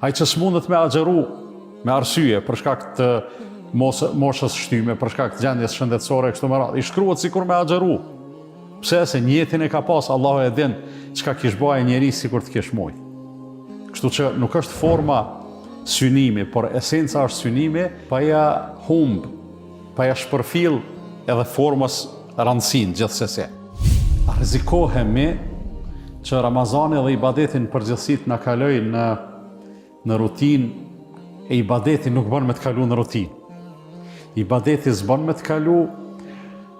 Ai që s'mundet me agjeru me arsye për shkak të moshës shtyme, për shkak të gjendjes shëndetësore kështu me radhë, i shkruhet sikur me agjeru. Pse? Se njetin e ka pas, Allahu e din çka kish bëj njeri sikur të kesh mujt. Kështu që nuk është forma synimi, por esenca është synimi, pa ja humb, pa ja shpërfill edhe formës rëndësinë gjithsesi. Rrezikohemi që Ramazani dhe ibadetin përgjithësi na kaloj në rutinë, e ibadeti nuk bën me të kalu në rutinë. Ibadeti s'bën me të kalu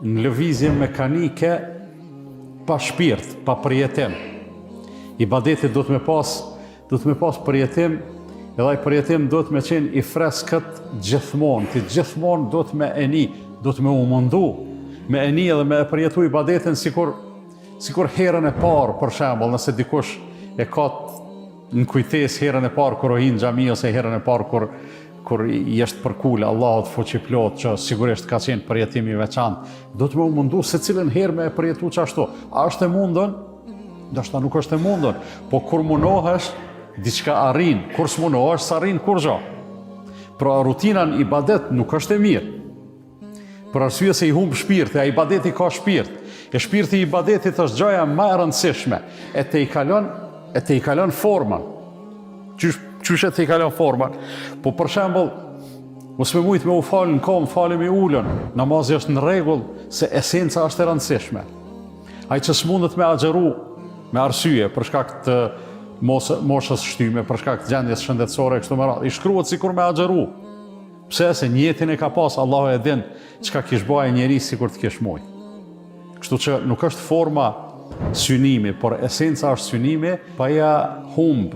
në lëvizje mekanike pa shpirt, pa përjetim. Ibadeti do të me pas përjetim, edhe ai përjetim do të me qenë i freskët gjithmonë. Ti gjithmonë do të me eni, do të me u mundu me eni edhe me përjetu ibadetin sikur herën e parë, për shembull, nëse dikush e ka në kujtes herën e parë kur o hinë xhami ose herën e parë kur i është përkule Allahut fuqiplot, që sigurisht ka qenë përjetimi i veçantë, do të me u mundu se cilën herë me përjetu qashtu. A është e mundën? Ndoshta nuk është e mundën, po kur munohesh, diçka arrin, kur s'munohesh, s'arrin kur gjo. Pra rutina në ibadet nuk është e mirë. Për arsye se i humb shpirti, a ibadeti ka shpirt. E shpirti i ibadetit është gjoja më e rëndësishme, e te i kalon formën. Qysh e te i kalon formën? Po për shembull, mos me mujt me u falë në kom, falim i ullën, namazi është në rregull, se esenca është e rëndësishme. Ai që s'mundet me agjeru me arsye për shkak të moshës shtyme, për shkak të gjendjes shëndetësore kështu me radhë, i shkruhet sikur me agjeru. Pse? Se njetin e ka pas, Allahu e din çka kish bëj njeri sikur të kesh mujt. Kështu që nuk është forma synimi, por esenca është synimi, pa ja humb,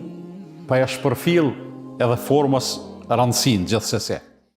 pa ja shpërfill edhe formës rëndësinë gjithsesi.